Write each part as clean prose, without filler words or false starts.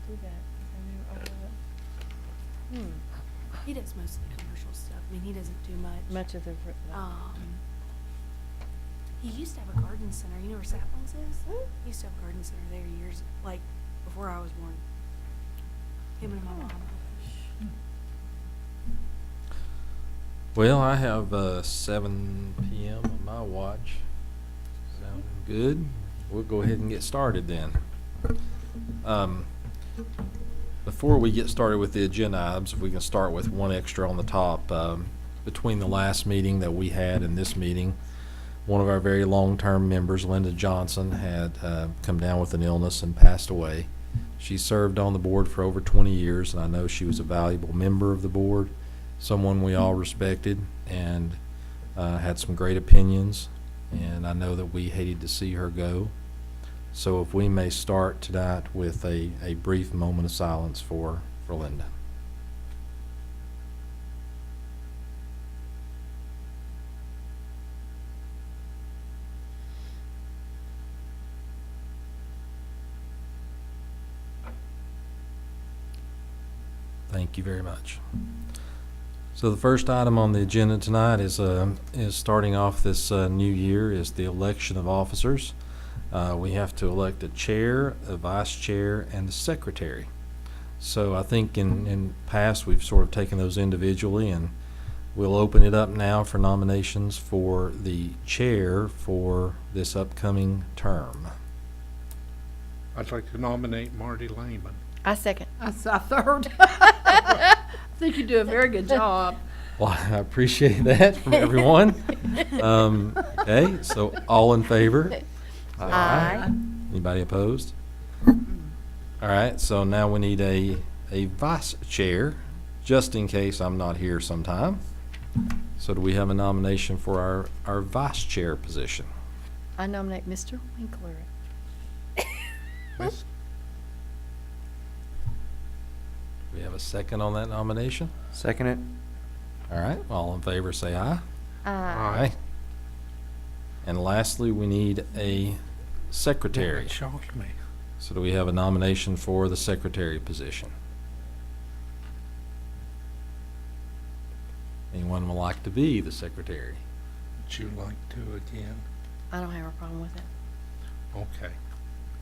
do that. 'Cause I knew all of it. He does most of the commercial stuff. I mean, he doesn't do much. Much of the. He used to have a garden center. You know where Saplings is? He used to have a garden center there years, like, before I was born. Him and my mom. Well, I have 7 p.m. on my watch. Sound good? We'll go ahead and get started then. Before we get started with the agenda items, if we can start with one extra on the top. Between the last meeting that we had and this meeting, one of our very long-term members, Linda Johnson, had come down with an illness and passed away. She served on the board for over 20 years, and I know she was a valuable member of the board, someone we all respected, and had some great opinions, and I know that we hated to see her go. So if we may start tonight with a brief moment of silence for Linda. Thank you very much. So the first item on the agenda tonight is starting off this new year is the election of officers. We have to elect a chair, a vice chair, and a secretary. So I think in past we've sort of taken those individually, and we'll open it up now for nominations for the chair for this upcoming term. I'd like to nominate Marty Lehman. I second. I third. I think you do a very good job. Well, I appreciate that from everyone. Okay, so all in favor? Aye. Anybody opposed? All right, so now we need a vice chair, just in case I'm not here sometime. So do we have a nomination for our vice chair position? I nominate Mr. Winkler. Miss- Do we have a second on that nomination? Second it. All right, all in favor say aye. Aye. And lastly, we need a secretary. That shocked me. So do we have a nomination for the secretary position? Anyone would like to be the secretary? Would you like to again? I don't have a problem with it. Okay.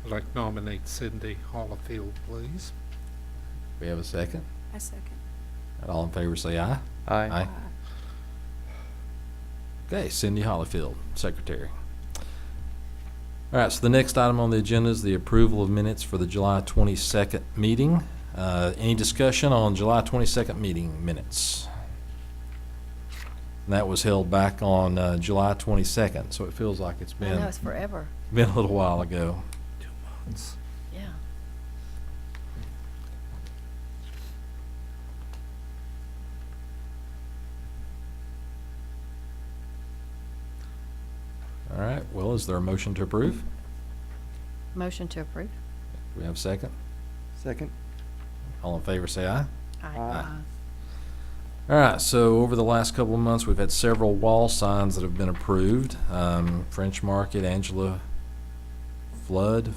I'd like to nominate Cindy Hollifield, please. We have a second? I second. And all in favor say aye. Aye. Okay, Cindy Hollifield, secretary. All right, so the next item on the agenda is the approval of minutes for the July 22nd meeting. Any discussion on July 22nd meeting minutes? And that was held back on July 22nd, so it feels like it's I been know, it's forever. a little while ago. 2 months. Yeah. All right, well, is there a motion to approve? Motion to approve. Do we have a second? Second. All in favor say aye. Aye. All right, so over the last couple of months, we've had several wall signs that have been approved. French Market, Angela Floyd.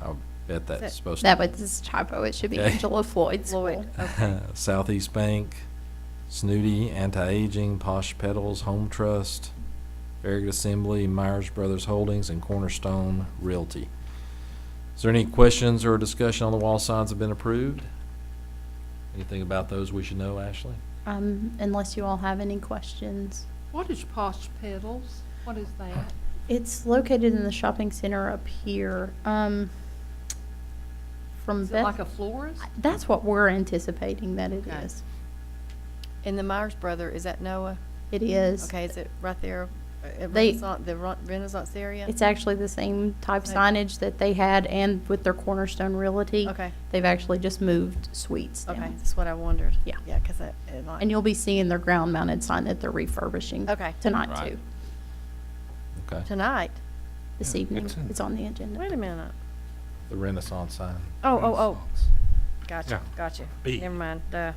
I bet that's supposed to. That was this typo. It should be Okay. Angela Floyd Floyd. School. Okay. Southeast Bank, Snooty, Anti-Aging, Posh Petals, Home Trust, Farragut Assembly, Myers Brothers Holdings, and Cornerstone Realty. Is there any questions or discussion on the wall signs that have been approved? Anything about those we should know, Ashley? Unless you all have any questions. What is Posh Petals? What is that? It's located in the shopping center up here. From Is it like a florist? That's what we're anticipating that it Okay. is. And the Myers brother, is that Noah? It is. Okay, is it right there at They- Renaissance, the Renaissance area? It's actually the same type Okay. signage that they had, and with their Cornerstone Realty. Okay. They've actually just moved suites down. Okay, that's what I wondered. Yeah. Yeah, because it like. And you'll be seeing their ground mounted sign that they're refurbishing. Okay. Tonight Right. too. Okay, Tonight? This Yeah, evening. it's in- It's on the agenda. Wait a minute. the Renaissance sign. Oh. Gotcha, Yeah. gotcha. B. Never mind, duh.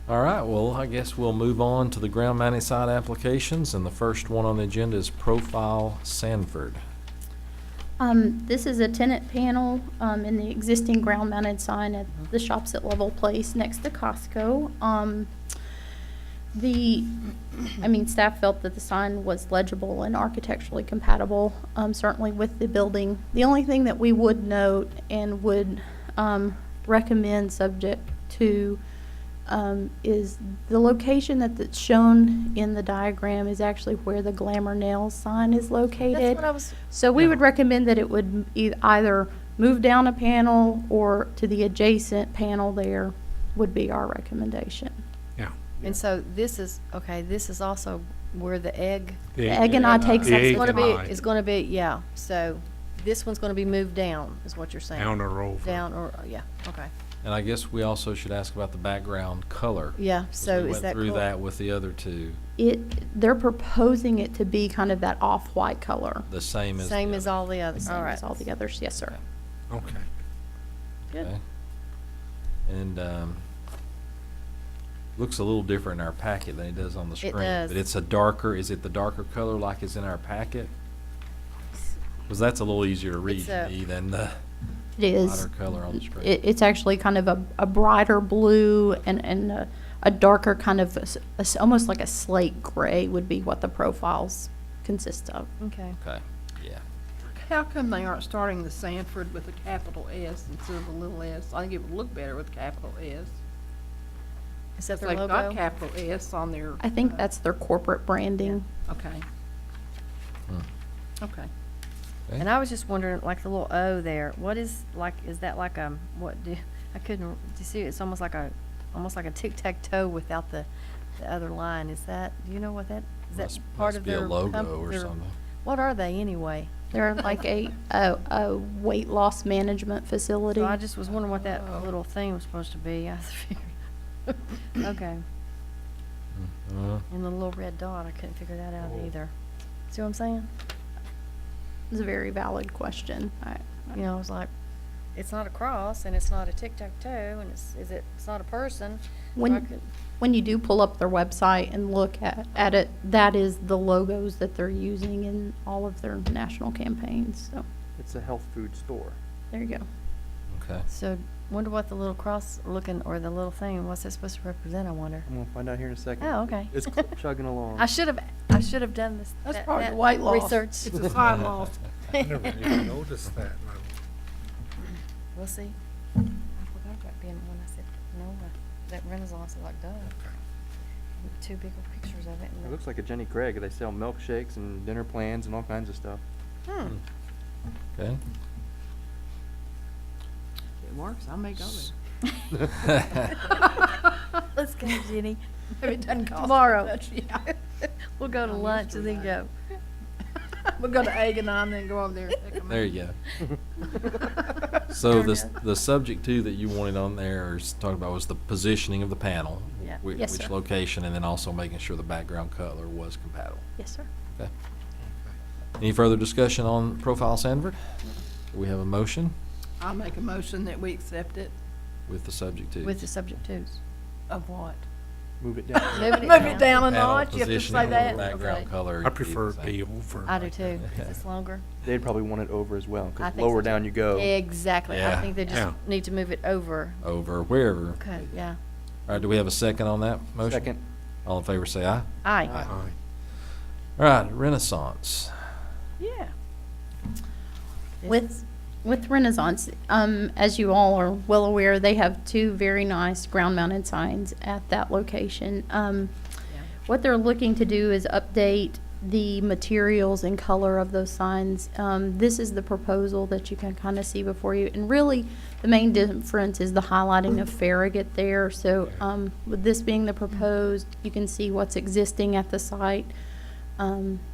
All right, well, I guess we'll move on to the ground mounting site applications, and the first one on the agenda is Profile Sanford. This is a tenant panel in the existing ground-mounted sign at the Shops at Level Place next to Costco. Staff felt that the sign was legible and architecturally compatible, certainly with the building. The only thing that we would note and would recommend subject to is the location that's shown in the diagram is actually where the Glamour Nails sign is located. That's what I was, So we Yeah. would recommend that it would either move down a panel or to the adjacent panel there would be our recommendation. Yeah. And so this is, okay, this is also where the egg The egg and I takes The up egg is gonna and be, I. is gonna be, yeah, so this one's gonna be moved down, is what you're saying? Down or over. Down or, yeah, okay. And I guess we also should ask about the background color. Yeah, 'cause so we is that went through cool? that with the other two, They're proposing it to be kind of that off-white color. the same as. the Same as other. all the The others, same all right. as all the others, yes, sir. Okay. Good. Okay. And, looks a little different in our packet than it does on the screen. does. But it's a darker, is it the darker color like is in our packet? Because that's a little easier to read It's to a- me than the It is. lighter color on the screen. It's actually kind of a brighter blue and a darker kind of, almost like a slate gray would be what the profiles consist of. Okay. Okay, yeah. How come they aren't starting the Sanford with a capital S instead of a little s? I think it would look better with capital S. Is that It's their like logo? got capital S on their. I think that's their corporate branding. Okay, Hmm. okay. Okay. And I was just wondering, like the little O there, what is, like, is that like a, what do, I couldn't, do you see, it's almost like a tic-tac-toe without the other line, is that, do you know what that, is that Must- part must of be a their? logo or their- something. What are they anyway? They're like a weight loss management facility. So I just was wondering what that little thing was supposed to be, I figured. Okay, Uh, and the little red dot, I couldn't figure that out Oh. either. See what I'm saying? It's a very valid question. You know, it's like, it's not a cross, and it's not a tic-tac-toe, and it's not a person. So I When, could- when you do pull up their website and look at it, that is the logos that they're using in all of their national campaigns. So, It's a health food store. there you go. Okay. So, wonder what the little cross looking, or the little thing, what's that supposed to represent, I wonder? I'm gonna find out here in a second. Oh, okay. It's chugging along. I should have done this. That's that- probably that the weight loss. Research. It's a sign loss. I never even noticed that. We'll see. I forgot about being, when I said, no, that Renaissance, I was like, duh. Okay. Two big pictures of it. It looks like a Jenny Craig. They sell milkshakes and dinner plans and all kinds of stuff. Okay. It works, I may go Let's go, Jenny. there. It doesn't cost Tomorrow. much, yeah. We'll go to I'm lunch used and to then that. go. We'll go to Egg and I and then go over there and pick 'em There up. you go. So the subject too that you wanted on there is talking about was the positioning of the panel. Yeah. Yes, Which sir. location, and then also making sure the background color was compatible. Yes, sir. Okay. Any further discussion on Profile Sanford? We have a motion I'll make a motion that we accept it. with the subject to. With the subject twos. Of what? Move it down. Move it down a Panel notch, you have to positioning say of that? the background Okay. color. I prefer it to to be over. I do too, 'cause it's longer. They'd probably want it over as well, I because think so lower too. down you go. Exactly. I Yeah. think they just Yeah. need to move it over. Over wherever. Okay, yeah. All right, do we have a second on that motion? Second. All in favor, say aye. Aye. Aye. All right, Renaissance. Yeah. With Renaissance, as you all are well aware, they have two very nice ground-mounted signs at that location. What they're looking to do is update the materials and color of those signs. This is the proposal that you can kind of see before you. And really, the main difference is the highlighting of Farragut there. So with this being the proposed, you can see what's existing at the site,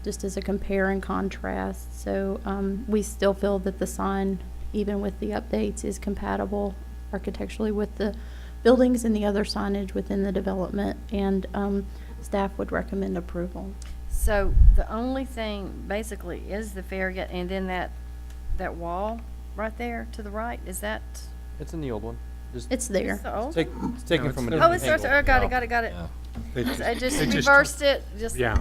just as a compare and contrast. So we still feel that the sign, even with the updates, is compatible architecturally with the buildings and the other signage within the development, and staff would recommend approval. So the only thing basically is the Farragut, and then that wall right there to the right, is that? It's in the old one. Just It's there. So, it's taken No, from a it's oh, different it's, angle. oh, got it. Yeah. They I just they reversed it, just, Yeah.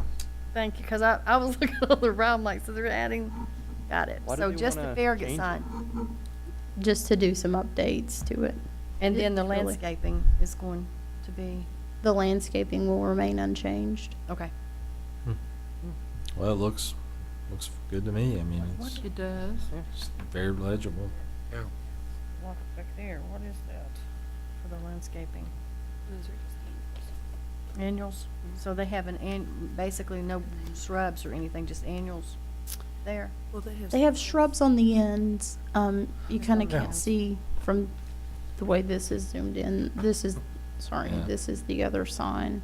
thank you, because I was looking on the round, like, so they're adding got it. Why do So they just the wanna Farragut change it? sign. just to do some updates to it. And then the Really. landscaping is going to be, The landscaping will remain unchanged. okay. Well, it looks good to me. I mean, it's It does. it's very legible. Yeah. Walk back there, what is that for the landscaping? Those are just Annuals? So they have basically no shrubs or anything, just annuals there? well, they have. They have shrubs on the ends. You kind of Yeah. can't see from the way this is zoomed in. This is, sorry, Yeah. this is the other sign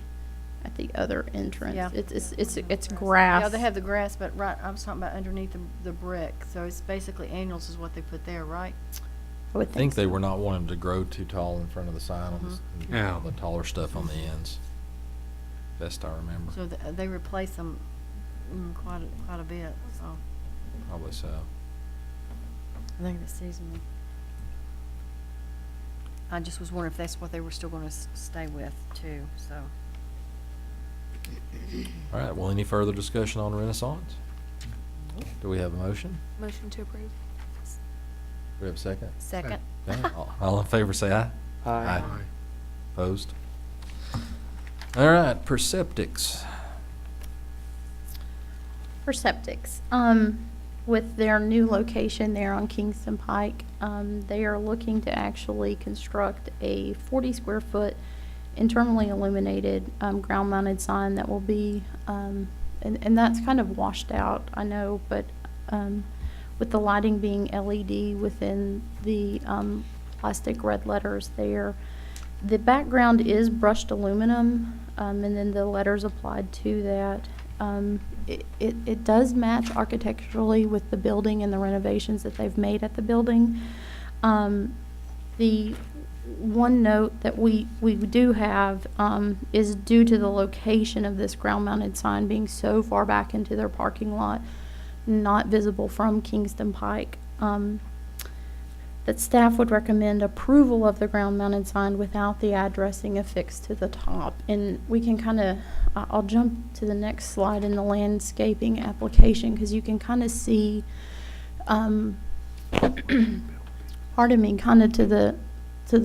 at the other entrance. Yeah. It's grass. Yeah, they have the grass, but right, I was talking about underneath the brick, so it's basically annuals is what they put there, right? I would I think they so. were not wanting to grow too tall in front of the sign on this, Mm-hmm. Yeah. all the taller stuff on the ends. Best I remember. So they replace them quite a bit, so Probably so. I think it's seasonal. I just was wondering if that's what they were still gonna stay with too, so. All right, well, any further discussion on Renaissance? Do we have a motion? Motion to approve. Do we have a second? Second. Okay, all in favor say aye. Aye. Opposed? All right, for septics. For septics, with their new location there on Kingston Pike, they are looking to actually construct a 40 square foot internally illuminated, ground-mounted sign that will be, and that's kind of washed out, I know, but, with the lighting being LED within the, plastic red letters there. The background is brushed aluminum, and then the letters applied to that. It does match architecturally with the building and the renovations that they've made at the building. The one note that we do have is due to the location of this ground-mounted sign being so far back into their parking lot, not visible from Kingston Pike, that staff would recommend approval of the ground-mounted sign without the addressing affixed to the top. And we can kind of, I'll jump to the next slide in the landscaping application, because you can kind of see, pardon me, kind of to the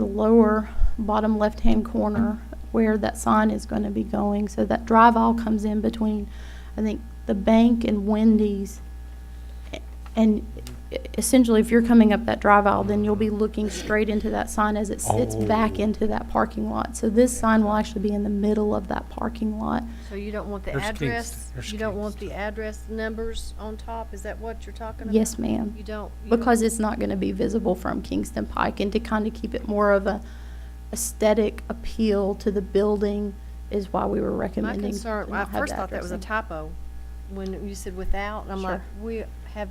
lower bottom left-hand corner where that sign is going to be going. So that drive aisle comes in between, I think, the bank and Wendy's. And essentially, if you're coming up that drive aisle, then you'll be looking straight into that sign as it sits back into that parking lot. So this sign will actually be in the middle of that parking lot. So you don't want the There's address, Kingston. There's you don't want the Kingston. address numbers on top? Is that what you're talking about? Yes, ma'am. You don't? Because it's not going to be visible from Kingston Pike, and to kind of keep it more of a aesthetic appeal to the building is why we were My recommending. concern, to I not have first the thought that was a addressing. typo when you said without, and I'm like, Sure. we have,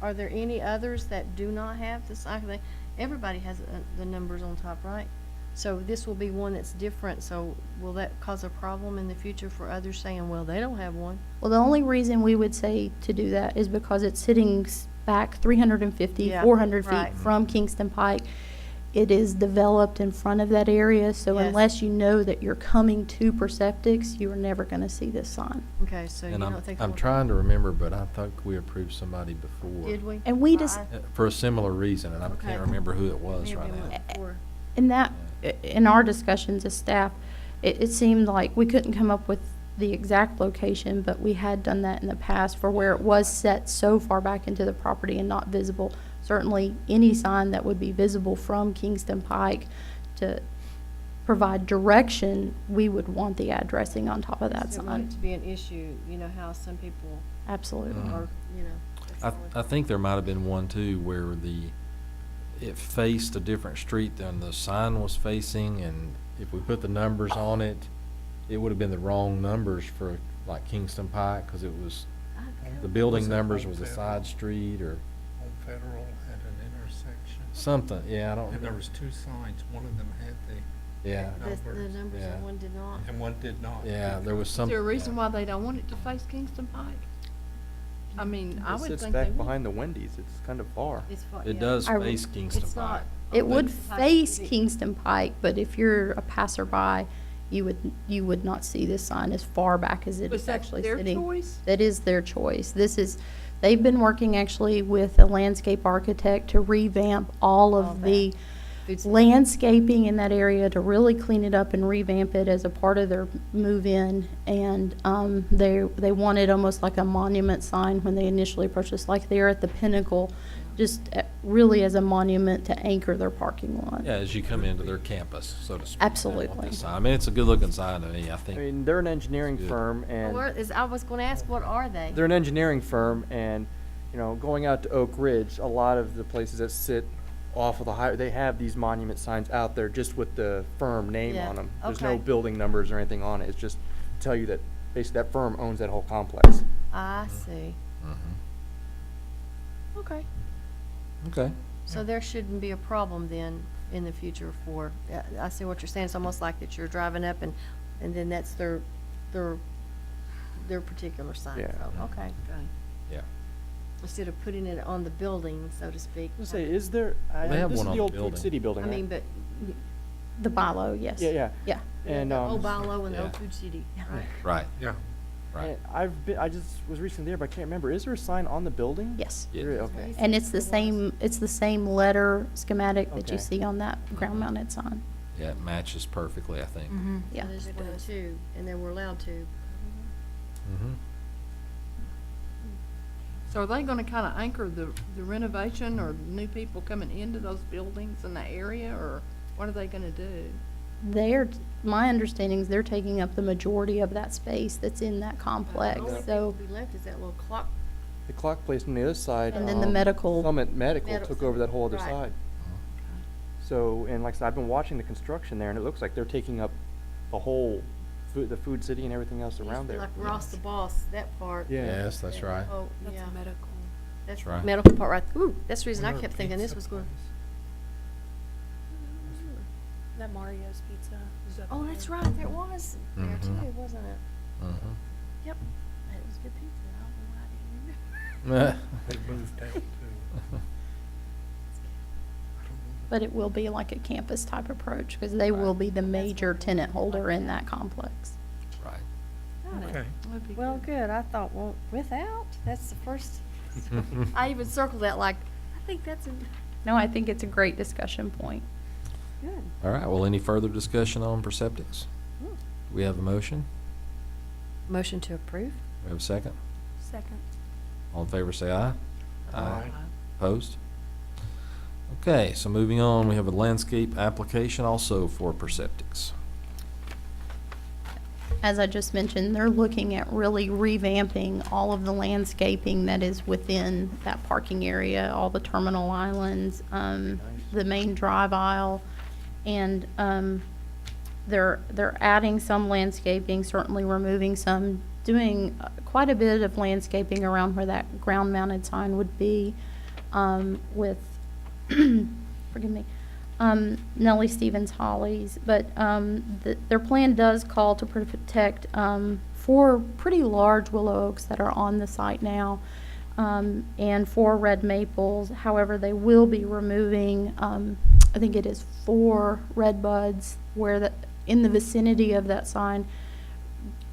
are there any others that do not have this? Everybody has the numbers on top, right? So this will be one that's different, so will that cause a problem in the future for others saying, well, they don't have one? Well, the only reason we would say to do that is because it's sitting back 350, Yeah, 400 feet right. from Kingston Pike. It is developed in front of that area, so Yes. unless you know that you're coming to Perceptics, you are never going to see this sign. Okay, so you And don't think. I'm trying to remember, but I thought we approved somebody before. Did we? And we just- For a similar reason, and I Okay. can't remember who it was Maybe right it now. went before. In that, in our discussions as staff, it seemed like we couldn't come up with the exact location, but we had done that in the past for where it was set so far back into the property and not visible. Certainly, any sign that would be visible from Kingston Pike to provide direction, we would want the addressing on top of that Just didn't want sign. it to be an issue, you know, how some people Absolutely. Mhm. are, you know. that's I all. think there might have been one too where it faced a different street than the sign was facing, and if we put the numbers on it, it would have been the wrong numbers for like Kingston Pike, because it was, the building Was it numbers Home was a Federal? side street or Home Federal had an intersection. something, yeah, I don't. And there was two signs. One of them had Yeah, The numbers. numbers Yeah. and one did not. and one did not. yeah, there was Is some. there a reason why they don't want it to face Kingston Pike? I mean, I It would sits think they back would. behind the Wendy's. It's kind of far. It's far, It yeah. does I- face Kingston It's not. Pike. It would Pike face should be- Kingston Pike, but if you're a passerby, you would not see this sign as far back as it Was is that actually their sitting. choice? That is their choice. This is, They've been working actually with a landscape architect to revamp all All of that. the Food landscaping in that area to really clean it up and revamp it as a part of their move-in. And they wanted almost like a monument sign when they initially purchased, like they're at the pinnacle, just really as a monument to anchor their parking lot. Yeah, as you come into their campus, so to speak. Absolutely. This sign. I mean, it's a good-looking sign to me, I I think. mean, they're an engineering Good. firm, and I was gonna ask, what are they? they're an engineering firm, and, you know, going out to Oak Ridge, a lot of the places that sit off of the highway, they have these monument signs out there just with the firm name Yeah, on them. There's no okay. building numbers or anything on it. It's just to tell you that basically that firm owns that whole complex. I see. Mhm. Okay. Okay. So there shouldn't be a problem then in the future for, I see what you're saying. It's almost like that you're driving up and then that's their particular sign. Yeah. So, okay. Yeah. Instead of putting it on the building, so to speak. I was gonna say, is there, They have this one is on the the old building. Food City building, I right? mean, but. The bylaw, yes. Yeah, yeah. Yeah. And, The old Bilo and the yeah. old Food City. Right. Right, Yeah. right. and I just was recently there, but I can't remember. Is there a sign on the building? Yes. Yeah. Really? Okay. And it's the same letter schematic that you Okay. see on that ground mounted sign. Yeah, it matches perfectly, I think. Mm-hmm. Yeah. They just It put a does. two, and they were allowed to. Mm-hmm. So are they gonna kinda anchor the renovation or new people coming into those buildings in the area, or what are they gonna do? My understanding is they're taking up the majority of that space that's in that complex, The only thing so, to be left is that little clock. The clock place on the other side. and then the medical, Summit Medical Medical took over that whole other right. side. So, and like I said, I've been watching the construction there, and it looks like they're taking up the whole, the Food City and everything else Used to around be there. Like Ross the Boss, that part. Yeah. Yes, that's right. Oh, That's yeah. a medical. That's That's right. the medical part right, ooh, that's the reason I Or kept thinking this pizza was going. place. That Mario's Pizza. is up Oh, there. that's right, there was there Mhm. too, wasn't it? Mm-hmm. Yep. It was good pizza, I don't know why I didn't remember. They moved out to. but it will be like a campus type approach, because they will be the major tenant holder in that complex. Right. Got it. Okay. That'd be Well, good. good, I thought, well, without, that's the first, I even circled that like, I think that's a, No, I think it's a great discussion point. good. All right, well, any further discussion on Perceptics? Hmm. We have a motion? Motion to approve? We have a second? Second. All in favor, say aye. Aye. Opposed? Okay, so moving on, we have a landscape application also for Perceptics. As I just mentioned, they're looking at really revamping all of the landscaping that is within that parking area, all the terminal islands, the main drive aisle. And they're adding some landscaping, certainly removing some, doing quite a bit of landscaping around where that ground mounted sign would be, with, forgive me, Nellie Stevens hollies. But their plan does call to protect 4 pretty large willow oaks that are on the site now, and 4 red maples. However, they will be removing, I think it is 4 red buds where in the vicinity of that sign,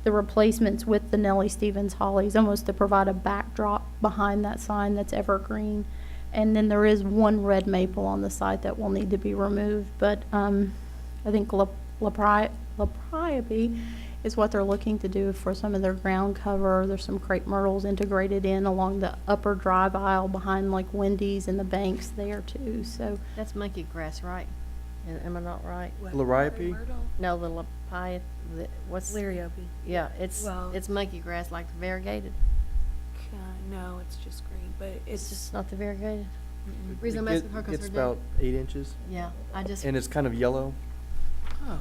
the replacements with the Nellie Stevens hollies, almost to provide a backdrop behind that sign that's evergreen. And then there is 1 red maple on the site that will need to be removed. But I think Lapriape is what they're looking to do for some of their ground cover. There's some crepe myrtles integrated in along the upper drive aisle behind like Wendy's and the banks there too. So That's monkey grass, right? Am I not right? What, Liriope? Myrtle? No, the lapia, what's? Liriope. Yeah, it's Well- monkey grass like variegated. No, it's just green, but It's it's just not the variegated. Mm-mm. Reason I'm It asking her, cause It's her dad. about 8 inches, Yeah, I just. and it's kind of yellow. Oh,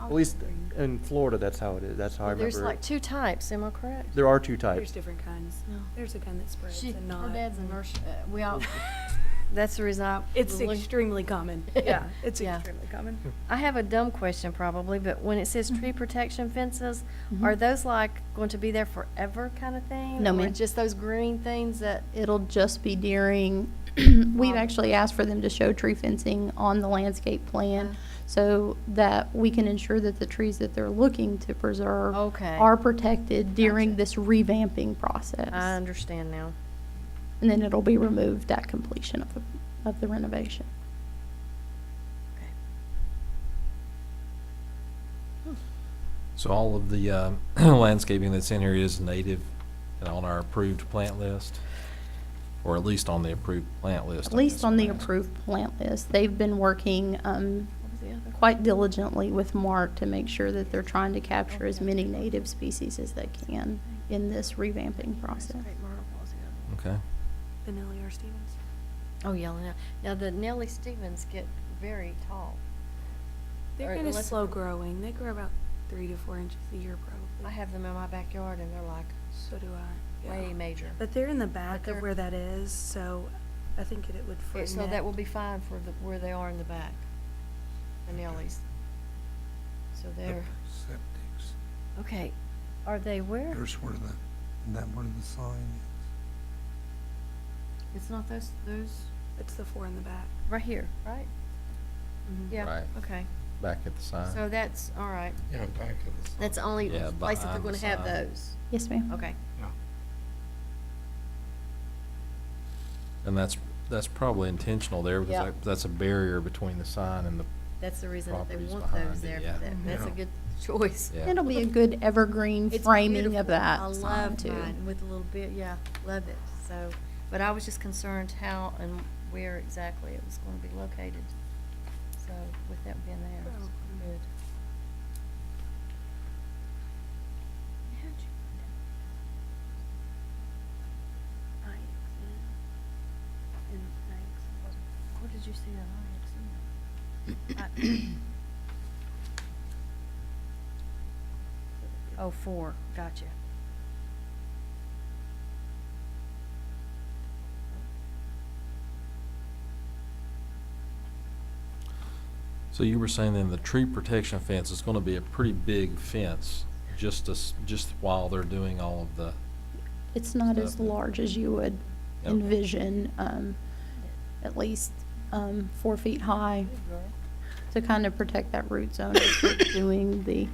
At least in Florida, that's how it is. That's how I remember There's it. like 2 types, am I correct? There are 2 there's types. different kinds. No. There's a kind that spreads She, and not. her dad's a nurse, we all, that's the reason I. It's was looking- extremely common. Yeah, it's Yeah. extremely common. I have a dumb question probably, but when it says tree protection fences, Mhm. are those like going to be there forever kind of thing? No, Or ma'am. just those green things that, it'll just be during, we've actually asked for them to show tree fencing on the landscape plan, Okay. so that we can ensure that the trees that they're looking to preserve Okay. are protected during Gotcha. this revamping process. I understand now. And then it'll be removed at completion of the renovation. So all of the landscaping that's in here is native and on our approved plant list? Or at least on the approved plant list? At I least guess on I'm the asking. approved plant list. They've been working quite diligently with Mark to make sure that they're trying to capture as many native species as they can in this revamping process. Okay. The Nellie R. Stevens. Oh, yeah, now the Nellie Stevens get very tall. They're Or kind of unless- slow growing. They grow about 3 to 4 inches a year probably. I have them in my backyard and they're like So do I. Yeah. way major. But they're in the back they're- of where that is, so I think it would Okay, fit. so that will be fine for where they are in the back, the Nellies. So they're, Septics. okay, are they where? There's where the, isn't that where the sign It's not those, It's the 4 in the back. right here, right? Mhm. Yeah, Right. okay. Back at the sign. So that's, all right. Yeah, back of the sign. That's the only Yeah, place that they're behind gonna the have sign. those. Yes, ma'am. Okay. Yeah. And that's probably intentional there because Yeah. that's a barrier between the sign and the, That's the reason that they Properties want behind those it, there yeah. for that. That's a Yeah. good choice. yeah. It'll be a good evergreen It's framing beautiful. of that I sign love too. mine with a little bit, yeah, love it. So, but I was just concerned how and where exactly it was gonna be located. So with that being there, it's Probably. good. How'd you Where did you see that IX in there? Oh, 4, gotcha. So you were saying then the tree protection fence is gonna be a pretty big fence, just while they're doing all of the, It's not as Stuff. large as you would Okay. envision, at least 4 feet high, to kind of protect that root zone as we're doing the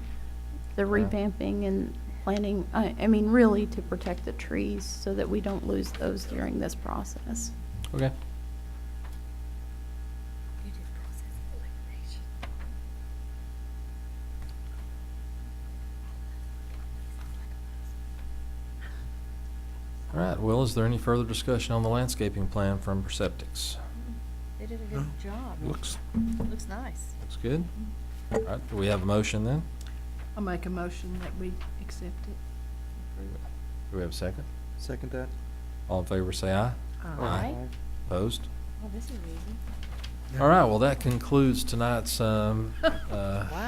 revamping and planting. I mean, really to protect the trees so that we don't lose those during this process. okay. You did process elimination. All right, well, is there any further discussion on the landscaping plan from Septics? They did a good job. Looks, Looks nice. Looks good? All right, do we have a motion then? I'll make a motion that we accept it. Do we have a second? Second that? All in favor, say aye. Aye. Opposed? Oh, this is easy. All right, well, that concludes tonight's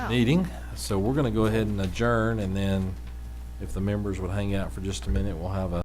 meeting. So we're going to go ahead and adjourn, and then if the members would hang out for just a minute, we'll have a